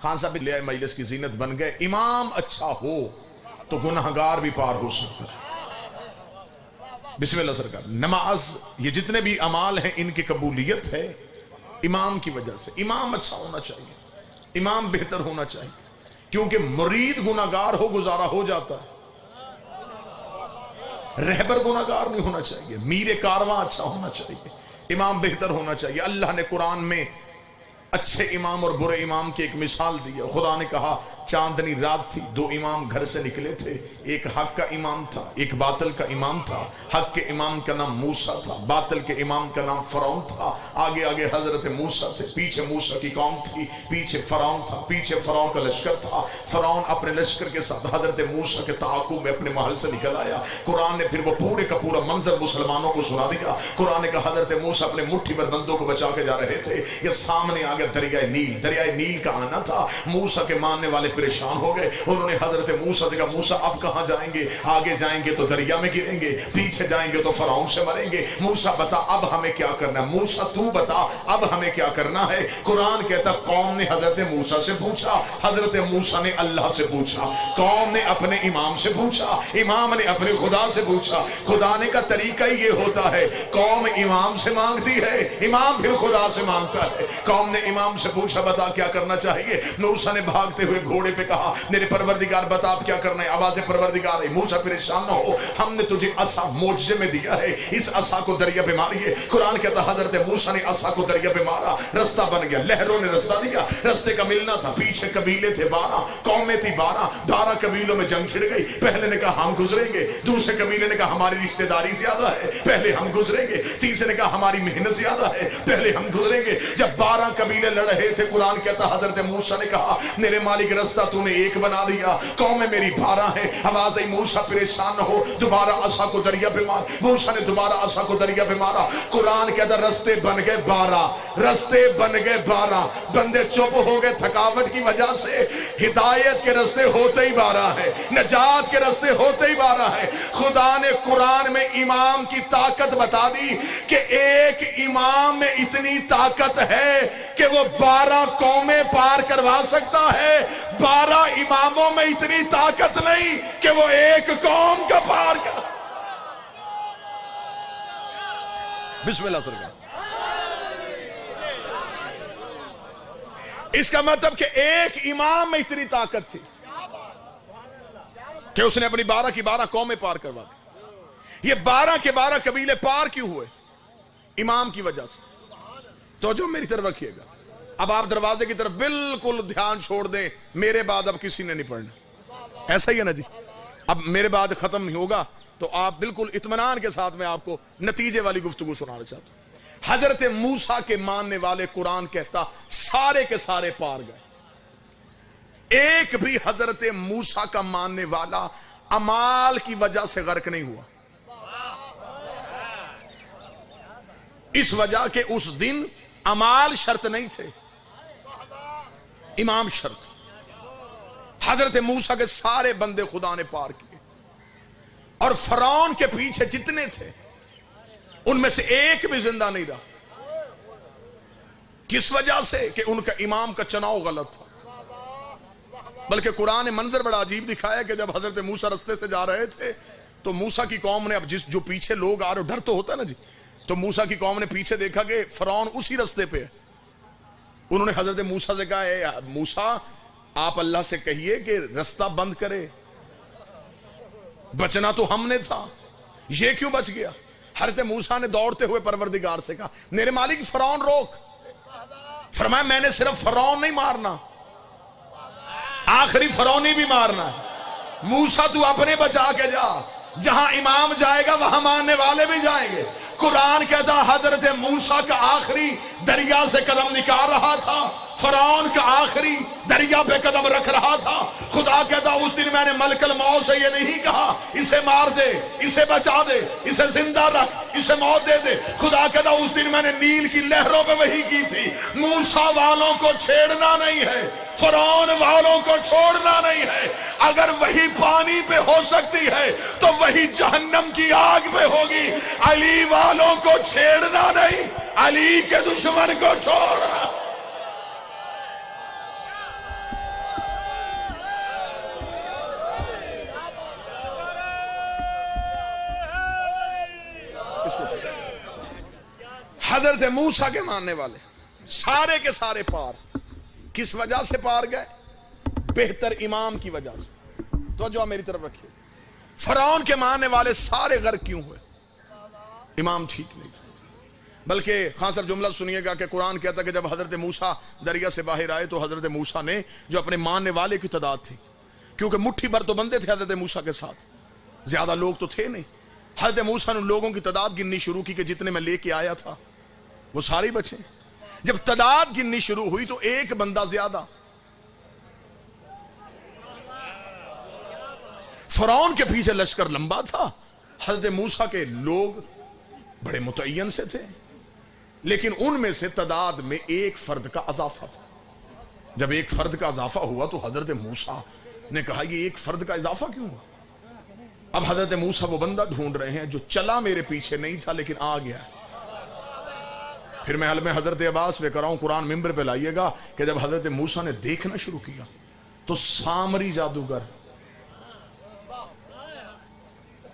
خان صاحب لے آئے مجلس کی زینت بن گئے. امام اچھا ہو تو گناہگار بھی پار ہو سکتا ہے. بسم اللہ سرکار. نماز یہ جتنے بھی اعمال ہیں ان کی قبولیت ہے امام کی وجہ سے. امام اچھا ہونا چاہیے, امام بہتر ہونا چاہیے, کیونکہ مرید گناہگار ہو گزارا ہو جاتا ہے, رہبر گناہگار نہیں ہونا چاہیے, میر کارواں اچھا ہونا چاہیے, امام بہتر ہونا چاہیے. اللہ نے قرآن میں اچھے امام اور برے امام کی ایک مثال دی ہے. خدا نے کہا چاندنی رات تھی, دو امام گھر سے نکلے تھے, ایک حق کا امام تھا, ایک باطل کا امام تھا. حق کے امام کا نام موسیٰ تھا, باطل کے امام کا نام فرعون تھا. آگے آگے حضرت موسیٰ تھے, پیچھے موسیٰ کی قوم تھی, پیچھے فرعون تھا, پیچھے فرعون کا لشکر تھا. فرعون اپنے لشکر کے ساتھ حضرت موسیٰ کے تعاقب میں اپنے محل سے نکل آیا. قرآن نے پھر وہ پورے کا پورا منظر مسلمانوں کو سنا دیا. قرآن نے کہا حضرت موسیٰ اپنے مٹھی بھر بندوں کو بچا کے جا رہے تھے, یہ سامنے آگے دریائے نیل. دریائے نیل کا آنا تھا. موسیٰ کے ماننے والے پریشان ہو گئے. انہوں نے حضرت موسیٰ سے کہا موسیٰ اب کہاں جائیں گے؟ آگے جائیں گے تو دریا میں گریں گے, پیچھے جائیں گے تو فرعون سے مریں گے. موسیٰ بتا اب ہمیں کیا کرنا ہے؟ موسیٰ تو بتا اب ہمیں کیا کرنا ہے؟ قرآن کہتا قوم نے حضرت موسیٰ سے پوچھا, حضرت موسیٰ نے اللہ سے پوچھا, قوم نے اپنے امام سے پوچھا, امام نے اپنے خدا سے پوچھا. خدا نے کا طریقہ ہی یہ ہوتا ہے, قوم امام سے مانگتی ہے, امام پھر خدا سے مانگتا ہے. قوم نے امام سے پوچھا بتا کیا کرنا چاہیے؟ موسیٰ نے بھاگتے ہوئے گھوڑے پہ کہا میرے پروردگار بتا آپ کیا کرنا ہے؟ آواز پروردگار ہے. موسیٰ پریشان نہ ہو, ہم نے تجھے عصا معجزے میں دیا ہے, اس عصا کو دریا پہ ماریے. قرآن کہتا حضرت موسیٰ نے عصا کو دریا پہ مارا, رستہ بن گیا, لہروں نے رستہ دیا. رستے کا ملنا تھا, پیچھے قبیلے تھے 12, قومیں تھی 12, 12 قبیلوں میں جنگ چھڑ گئی. پہلے نے کہا ہم گزریں گے, دوسرے قبیلے نے کہا ہماری رشتہ داری زیادہ ہے, پہلے ہم گزریں گے. تیسرے نے کہا ہماری محنت زیادہ ہے, پہلے ہم گزریں گے. جب 12 قبیلے لڑ رہے تھے, قرآن کہتا حضرت موسیٰ نے کہا میرے مالک رستہ تو نے ایک بنا دیا, قومیں میری 12 ہیں. آواز آئی موسیٰ پریشان نہ ہو, دوبارہ عصا کو دریا پہ مار. موسیٰ نے دوبارہ عصا کو دریا پہ مارا. قرآن کہتا رستے بن گئے 12, رستے بن گئے 12. بندے چپ ہو گئے تھکاوٹ کی وجہ سے. ہدایت کے رستے ہوتے ہی 12 ہیں, نجات کے رستے ہوتے ہی 12 ہیں. خدا نے قرآن میں امام کی طاقت بتا دی کہ ایک امام میں اتنی طاقت ہے کہ وہ 12 قومیں پار کروا سکتا ہے. 12 اماموں میں اتنی طاقت نہیں کہ وہ ایک قوم کا پار کر. بسم اللہ سرکار. اس کا مطلب کہ ایک امام میں اتنی طاقت تھی کہ اس نے اپنی 12 کی 12 قومیں پار کروا دی. یہ 12 کے 12 قبیلے پار کیوں ہوئے؟ امام کی وجہ سے. تو جو میری طرف رکھیے گا, اب آپ دروازے کی طرف بالکل دھیان چھوڑ دیں, میرے بعد اب کسی نے نہیں پڑھنا. ایسا ہی ہے نا جی, اب میرے بعد ختم نہیں ہوگا تو آپ بالکل اطمینان کے ساتھ میں آپ کو نتیجے والی گفتگو سنانا چاہتا ہوں. حضرت موسیٰ کے ماننے والے قرآن کہتا سارے کے سارے پار گئے. ایک بھی حضرت موسیٰ کا ماننے والا اعمال کی وجہ سے غرق نہیں ہوا, اس وجہ کہ اس دن اعمال شرط نہیں تھے, امام شرط. حضرت موسیٰ کے سارے بندے خدا نے پار کیے, اور فرعون کے پیچھے جتنے تھے ان میں سے ایک بھی زندہ نہیں رہا. کس وجہ سے؟ کہ ان کا امام کا چناؤ غلط تھا. بلکہ قرآن نے منظر بڑا عجیب دکھایا کہ جب حضرت موسیٰ رستے سے جا رہے تھے تو موسیٰ کی قوم نے, اب جو پیچھے لوگ آ رہے, ڈر تو ہوتا ہے نا جی, تو موسیٰ کی قوم نے پیچھے دیکھا کہ فرعون اسی رستے پہ ہے. انہوں نے حضرت موسیٰ سے کہا اے موسیٰ آپ اللہ سے کہیے کہ رستہ بند کرے, بچنا تو ہم نے تھا, یہ کیوں بچ گیا؟ حضرت موسیٰ نے دوڑتے ہوئے پروردگار سے کہا میرے مالک فرعون روک. فرمایا میں نے صرف فرعون نہیں مارنا, آخری فرعونی بھی مارنا ہے. موسیٰ تو اپنے بچا کے جا, جہاں امام جائے گا وہاں ماننے والے بھی جائیں گے. قرآن کہتا حضرت موسیٰ کا آخری دریا سے قدم نکال رہا تھا, فرعون کا آخری دریا پہ قدم رکھ رہا تھا. خدا کہتا اس دن میں نے ملک الموت سے یہ نہیں کہا اسے مار دے, اسے بچا دے, اسے زندہ رکھ, اسے موت دے دے. خدا کہتا اس دن میں نے نیل کی لہروں پہ وحی کی تھی, موسیٰ والوں کو چھیڑنا نہیں ہے, فرعون والوں کو چھوڑنا نہیں ہے. اگر وہی پانی پہ ہو سکتی ہے تو وہی جہنم کی آگ پہ ہوگی. علی والوں کو چھیڑنا نہیں, علی کے دشمن کو چھوڑنا. حضرت موسیٰ کے ماننے والے سارے کے سارے پار کس وجہ سے پار گئے؟ بہتر امام کی وجہ سے۔ تو جو میری طرف رکھیے، فرعون کے ماننے والے سارے غرق کیوں ہوئے؟ امام ٹھیک نہیں تھا۔ بلکہ خان صاحب جملہ سنیے گا کہ قرآن کہتا کہ جب حضرت موسیٰ دریا سے باہر آئے تو حضرت موسیٰ نے جو اپنے ماننے والے کی تعداد تھی، کیونکہ مٹھی بھر تو بندے تھے حضرت موسیٰ کے ساتھ، زیادہ لوگ تو تھے نہیں، حضرت موسیٰ نے لوگوں کی تعداد گننی شروع کی کہ جتنے میں لے کے آیا تھا وہ سارے بچے۔ جب تعداد گننی شروع ہوئی تو ایک بندہ زیادہ۔ فرعون کے پیچھے لشکر لمبا تھا، حضرت موسیٰ کے لوگ بڑے متعین سے تھے، لیکن ان میں سے تعداد میں ایک فرد کا اضافہ تھا۔ جب ایک فرد کا اضافہ ہوا تو حضرت موسیٰ نے کہا یہ ایک فرد کا اضافہ کیوں ہوا؟ اب حضرت موسیٰ وہ بندہ ڈھونڈ رہے ہیں جو چلا میرے پیچھے نہیں تھا لیکن آ گیا ہے۔ پھر میں حلم حضرت عباس پہ کر رہا ہوں، قرآن ممبر پہ لائیے گا کہ جب حضرت موسیٰ نے دیکھنا شروع کیا تو سامری جادوگر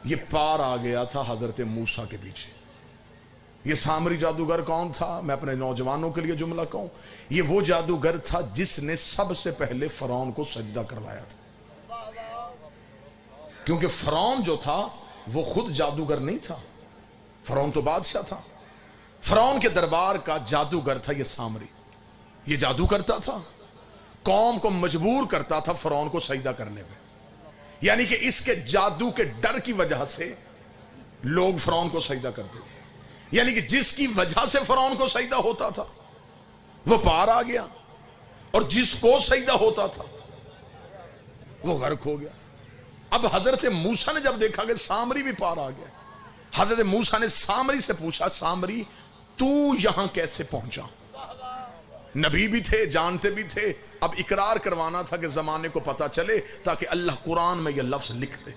یہ پار آ گیا تھا حضرت موسیٰ کے پیچھے۔ یہ سامری جادوگر کون تھا؟ میں اپنے نوجوانوں کے لیے جملہ کہوں، یہ وہ جادوگر تھا جس نے سب سے پہلے فرعون کو سجدہ کروایا تھا، کیونکہ فرعون جو تھا وہ خود جادوگر نہیں تھا، فرعون تو بادشاہ تھا۔ فرعون کے دربار کا جادوگر تھا یہ سامری، یہ جادو کرتا تھا، قوم کو مجبور کرتا تھا فرعون کو سجدہ کرنے پہ، یعنی کہ اس کے جادو کے ڈر کی وجہ سے لوگ فرعون کو سجدہ کرتے تھے، یعنی کہ جس کی وجہ سے فرعون کو سجدہ ہوتا تھا وہ پار آ گیا، اور جس کو سجدہ ہوتا تھا وہ غرق ہو گیا۔ اب حضرت موسیٰ نے جب دیکھا کہ سامری بھی پار آ گیا، حضرت موسیٰ نے سامری سے پوچھا سامری تو یہاں کیسے پہنچا؟ نبی بھی تھے، جانتے بھی تھے، اب اقرار کروانا تھا کہ زمانے کو پتا چلے تاکہ اللہ قرآن میں یہ لفظ لکھ دے۔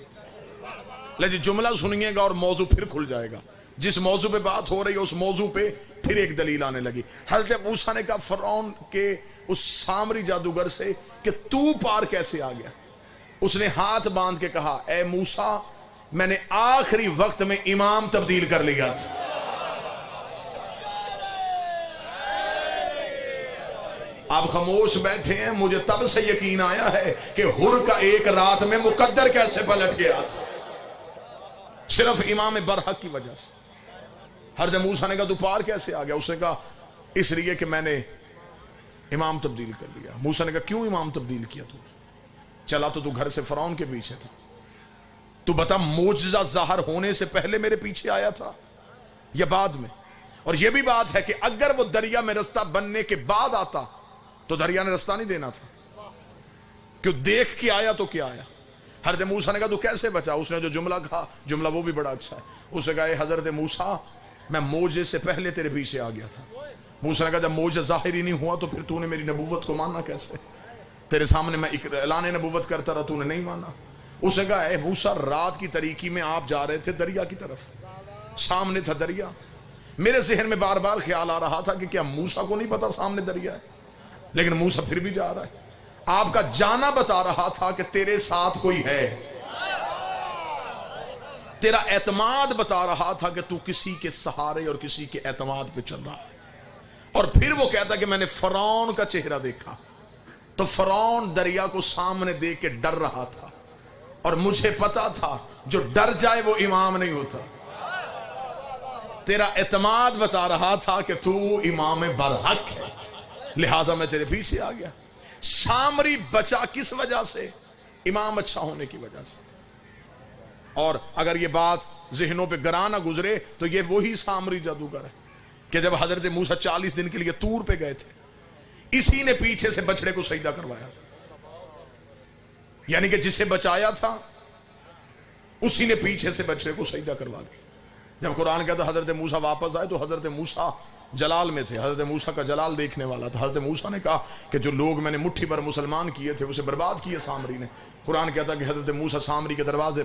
لیکن جملہ سنیے گا اور موضوع پھر کھل جائے گا، جس موضوع پہ بات ہو رہی ہے اس موضوع پہ پھر ایک دلیل آنے لگی۔ حضرت موسیٰ نے کہا فرعون کے اس سامری جادوگر سے کہ تو پار کیسے آ گیا؟ اس نے ہاتھ باندھ کے کہا اے موسیٰ میں نے آخری وقت میں امام تبدیل کر لیا تھا۔ آپ خاموش بیٹھے ہیں، مجھے تب سے یقین آیا ہے کہ ہر کا ایک رات میں مقدر کیسے پلٹ گیا تھا، صرف امام برحق کی وجہ سے۔ حضرت موسیٰ نے کہا تو پار کیسے آ گیا؟ اس نے کہا اس لیے کہ میں نے امام تبدیل کر لیا۔ موسیٰ نے کہا کیوں امام تبدیل کیا؟ تو چلا تو گھر سے فرعون کے پیچھے تھا، تو بتا معجزہ ظاہر ہونے سے پہلے میرے پیچھے آیا تھا یا بعد میں؟ اور یہ بھی بات ہے کہ اگر وہ دریا میں رستہ بننے کے بعد آتا تو دریا نے رستہ نہیں دینا تھا، کیوں دیکھ کے آیا تو کیا آیا؟ حضرت موسیٰ نے کہا تو کیسے بچا؟ اس نے جو جملہ کہا، جملہ وہ بھی بڑا اچھا ہے، اس نے کہا اے حضرت موسیٰ میں معجزے سے پہلے تیرے پیچھے آ گیا تھا۔ موسیٰ نے کہا جب معجزہ ظاہر ہی نہیں ہوا تو پھر تو نے میری نبوت کو ماننا کیسے؟ تیرے سامنے میں اعلان نبوت کرتا رہا، تو نے نہیں مانا۔ اس نے کہا اے موسیٰ رات کی تاریکی میں آپ جا رہے تھے دریا کی طرف، سامنے تھا دریا، میرے ذہن میں بار بار خیال آ رہا تھا کہ کیا موسیٰ کو نہیں پتا سامنے دریا ہے؟ لیکن موسیٰ پھر بھی جا رہا ہے۔ آپ کا جانا بتا رہا تھا کہ تیرے ساتھ کوئی ہے، تیرا اعتماد بتا رہا تھا کہ تو کسی کے سہارے اور کسی کے اعتماد پہ چل رہا ہے۔ اور پھر وہ کہتا کہ میں نے فرعون کا چہرہ دیکھا تو فرعون دریا کو سامنے دیکھ کے ڈر رہا تھا، اور مجھے پتا تھا جو ڈر جائے وہ امام نہیں ہوتا۔ تیرا اعتماد بتا رہا تھا کہ تو امام برحق ہے، لہٰذا میں تیرے پیچھے آ گیا۔ سامری بچا کس وجہ سے؟ امام اچھا ہونے کی وجہ سے۔ اور اگر یہ بات ذہنوں پہ گراں نہ گزرے تو یہ وہی سامری جادوگر ہے کہ جب حضرت موسیٰ 40 دن کے لیے طور پہ گئے تھے، اسی نے پیچھے سے بچڑے کو سجدہ کروایا تھا، یعنی کہ جسے بچایا تھا اسی نے پیچھے سے بچڑے کو سجدہ کروا دیا۔ جب قرآن کہتا حضرت موسیٰ واپس آئے تو حضرت موسیٰ جلال میں تھے، حضرت موسیٰ کا جلال دیکھنے والا تھا۔ حضرت موسیٰ نے کہا کہ جو لوگ میں نے مٹھی پر مسلمان کیے تھے اسے برباد کیے سامری نے۔ قرآن کہتا کہ حضرت موسیٰ سامری کے دروازے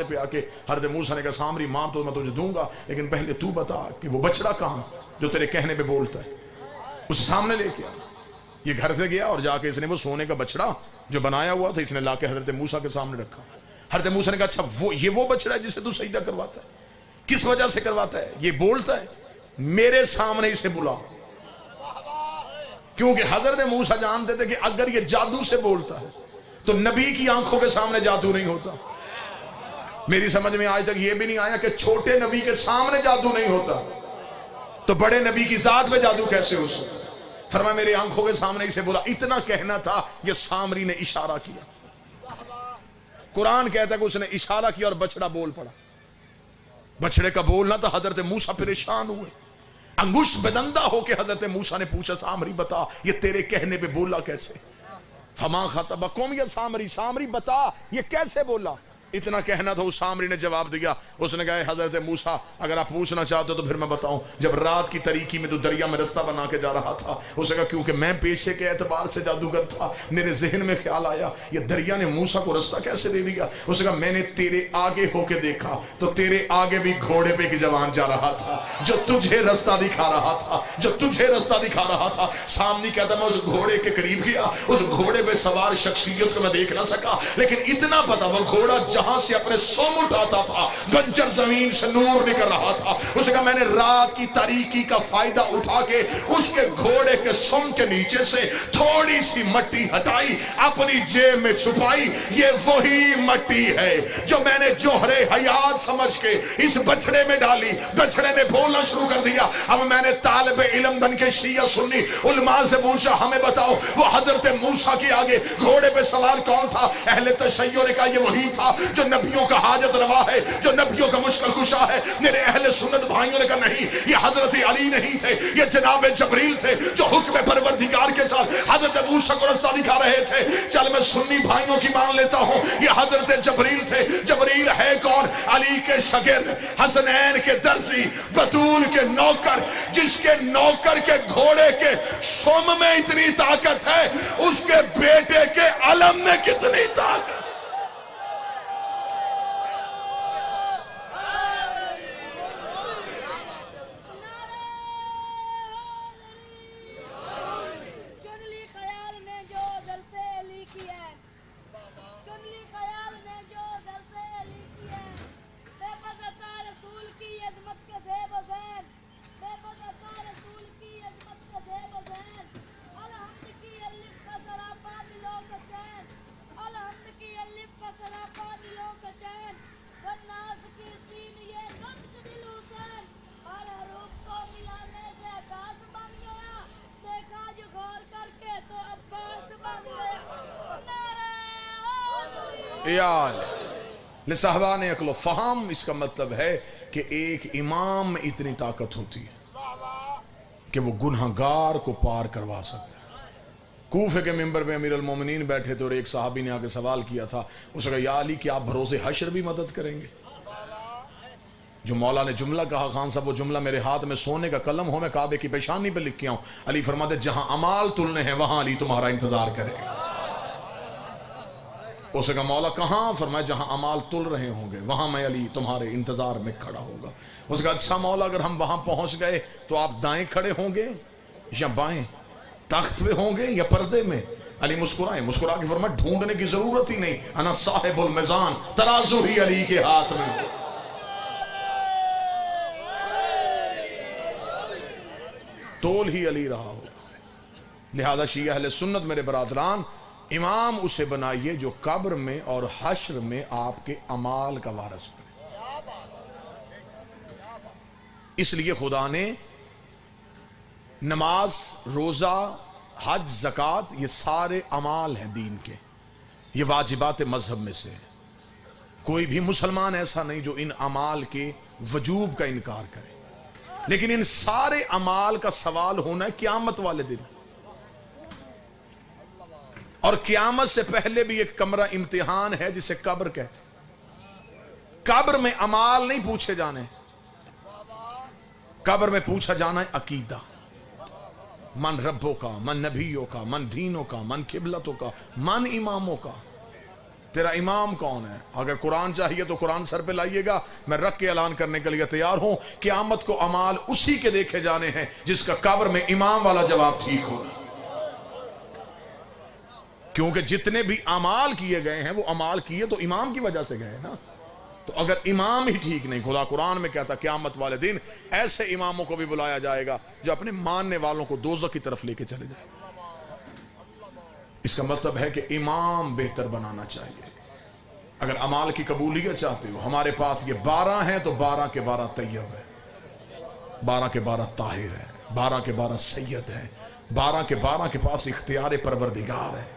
پہ آ کے حضرت موسیٰ نے کہا سامری مار تو میں تجھے دوں گا، لیکن پہلے تو بتا کہ وہ بچڑا کہاں جو تیرے کہنے پہ بولتا ہے؟ اسے سامنے لے کے آ۔ یہ گھر سے گیا اور جا کے اس نے وہ سونے کا بچڑا جو بنایا ہوا تھا اس نے لا کے حضرت موسیٰ کے سامنے رکھا۔ حضرت موسیٰ نے کہا اچھا یہ وہ بچڑا ہے جسے تو سجدہ کرواتا ہے؟ کس وجہ سے کرواتا ہے؟ یہ بولتا ہے میرے سامنے اسے بلا. کیونکہ حضرت موسیٰ جانتے تھے کہ اگر یہ جادو سے بولتا ہے تو نبی کی آنکھوں کے سامنے جادو نہیں ہوتا. میری سمجھ میں آج تک یہ بھی نہیں آیا کہ چھوٹے نبی کے سامنے جادو نہیں ہوتا تو بڑے نبی کی ذات میں جادو کیسے ہو سکتا. فرمایا میرے آنکھوں کے سامنے اسے بولا. اتنا کہنا تھا یہ سامری نے اشارہ کیا. قرآن کہتا ہے کہ اس نے اشارہ کیا اور بچڑا بول پڑا. بچڑے کا بولنا تھا. حضرت موسیٰ پریشان ہوئے. انگشت بدندہ ہو کے حضرت موسیٰ نے پوچھا سامری بتا یہ تیرے کہنے پہ بولا کیسے. فما خطبکم یا سامری, سامری بتا یہ کیسے بولا. اتنا کہنا تھا. اس سامری نے جواب دیا. اس نے کہا حضرت موسیٰ اگر آپ پوچھنا چاہتے ہو تو پھر میں بتاؤں. جب رات کی تاریکی میں تو دریا میں رستہ بنا کے جا رہا تھا, اس نے کہا کیونکہ میں پیشے کے اعتبار سے جادوگر تھا, میرے ذہن میں خیال آیا یہ دریا نے موسیٰ کو رستہ کیسے دے دیا. اس نے کہا میں نے تیرے آگے ہو کے دیکھا تو تیرے آگے بھی گھوڑے پہ ایک جوان جا رہا تھا جو تجھے رستہ دکھا رہا تھا, جو تجھے رستہ دکھا رہا تھا. سامنے کہتا میں اس گھوڑے کے قریب گیا. اس گھوڑے پہ سوار شخصیت کو میں دیکھ نہ سکا, لیکن اتنا پتا وہ گھوڑا جہاں سے اپنے سم اٹھاتا تھا بنجر زمین سے نور نکل رہا تھا. اس نے کہا میں نے رات کی تاریکی کا فائدہ اٹھا کے اس کے گھوڑے کے سم کے نیچے سے تھوڑی سی مٹی ہٹائی, اپنی جیب میں چھپائی. یہ وہی مٹی ہے جو میں نے جوہر حیات سمجھ کے اس بچڑے میں ڈالی. بچڑے نے بولنا شروع کر دیا. اب میں نے طالب علم بن کے شیعہ سنی علماء سے پوچھا ہمیں بتاؤ وہ حضرت موسیٰ کے آگے گھوڑے پہ سوار کون تھا. اہل تشیع نے کہا یہ وہی تھا جو نبیوں کا حاجت روا ہے, جو نبیوں کا مشکل کشا ہے. میرے اہل سنت بھائیوں نے کہا نہیں یہ حضرت علی نہیں تھے, یہ جناب جبریل تھے جو حکم پروردگار کے ساتھ حضرت موسیٰ کو رستہ دکھا رہے تھے. چل میں سنی بھائیوں کی مان لیتا ہوں یہ حضرت جبریل تھے. جبریل ہے کون؟ علی کے شاگرد, حسنین کے درزی, بطول کے نوکر, جس کے نوکر کے گھوڑے کے سم میں اتنی طاقت ہے اس کے بیٹے کے علم میں کتنی طاقت. لصحبان اقل و فہم, اس کا مطلب ہے کہ ایک امام میں اتنی طاقت ہوتی ہے کہ وہ گنہگار کو پار کروا سکتا ہے. کوفے کے منبر میں امیر المومنین بیٹھے تھے اور ایک صحابی نے آگے سوال کیا تھا. اس نے کہا یا علی کیا آپ بھروسے حشر بھی مدد کریں گے؟ جو مولا نے جملہ کہا خان صاحب وہ جملہ میرے ہاتھ میں سونے کا قلم ہو, میں کعبے کی پیشانی پہ لکھ کے آؤں. علی فرماتے جہاں امال تلنے ہیں وہاں علی تمہارا انتظار کرے گا. اس نے کہا مولا کہاں؟ فرمایا جہاں امال تل رہے ہوں گے وہاں میں علی تمہارے انتظار میں کھڑا ہوگا. اس نے کہا اچھا مولا اگر ہم وہاں پہنچ گئے تو آپ دائیں کھڑے ہوں گے یا بائیں, تخت پہ ہوں گے یا پردے میں؟ علی مسکرائے, مسکرا کے فرمایا ڈھونڈنے کی ضرورت ہی نہیں, انا صاحب المیزان, ترازو ہی علی کے ہاتھ میں. تول ہی علی رہا ہوگا. لہذا شیعہ اہل سنت میرے برادران, امام اسے بنائیے جو قبر میں اور حشر میں آپ کے اعمال کا وارث بنے. اس لیے خدا نے نماز, روزہ, حج, زکوٰۃ یہ سارے اعمال ہیں دین کے, یہ واجبات مذہب میں سے. کوئی بھی مسلمان ایسا نہیں جو ان اعمال کے وجوب کا انکار کرے, لیکن ان سارے اعمال کا سوال ہونا ہے قیامت والے دن. اور قیامت سے پہلے بھی ایک کمرہ امتحان ہے جسے قبر کہتے ہیں. قبر میں اعمال نہیں پوچھے جانے, قبر میں پوچھا جانا ہے عقیدہ. من ربوں کا, من نبیوں کا, من دینوں کا, من قبلتوں کا, من اماموں کا. تیرا امام کون ہے؟ اگر قرآن چاہیے تو قرآن سر پہ لائیے گا, میں رکھ کے اعلان کرنے کے لیے تیار ہوں. قیامت کو اعمال اسی کے دیکھے جانے ہیں جس کا قبر میں امام والا جواب ٹھیک ہوگا. کیونکہ جتنے بھی اعمال کیے گئے ہیں وہ اعمال کیے تو امام کی وجہ سے گئے نا. تو اگر امام ہی ٹھیک نہیں، خدا قرآن میں کہتا قیامت والے دن ایسے اماموں کو بھی بلایا جائے گا جو اپنے ماننے والوں کو دوزخ کی طرف لے کے چلے جائیں۔ اس کا مطلب ہے کہ امام بہتر بنانا چاہیے۔ اگر اعمال کی قبولیت چاہتے ہو، ہمارے پاس یہ 12 ہیں تو 12 کے 12 طیب ہیں، 12 کے 12 طاہر ہیں، 12 کے 12 سید ہیں، 12 کے 12 کے پاس اختیار پروردگار ہے،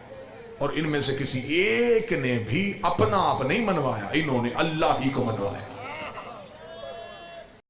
اور ان میں سے کسی ایک نے بھی اپنا آپ نہیں منوایا، انہوں نے اللہ ہی کو منوایا۔